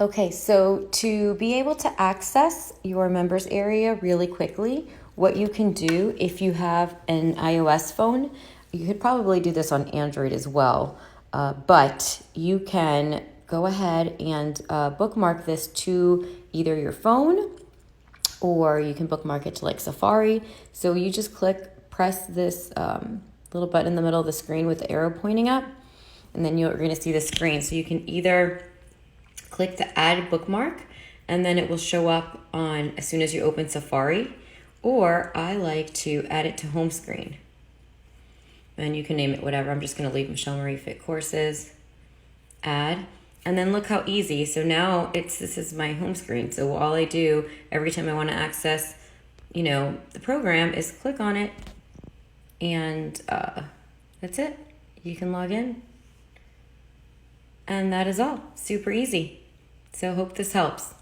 Okay, so to be able to access your members area really quickly, what you can do if you have an iOS phone, you could probably do this on Android as well, but you can go ahead and bookmark this to either your phone or you can bookmark it to like Safari. So you just press this little button in the middle of the screen with the arrow pointing up, and then you're going to see the screen. So you can either click to add bookmark, and then it will show up on as soon as you open Safari, or I like to add it to home screen. And you can name it whatever. I'm just going to leave Michelle Marie Fit Courses, add, and then look how easy. So now this is my home screen. So all I do every time I want to access, the program is click on it, and that's it. You can log in. And that is all. Super easy. So hope this helps.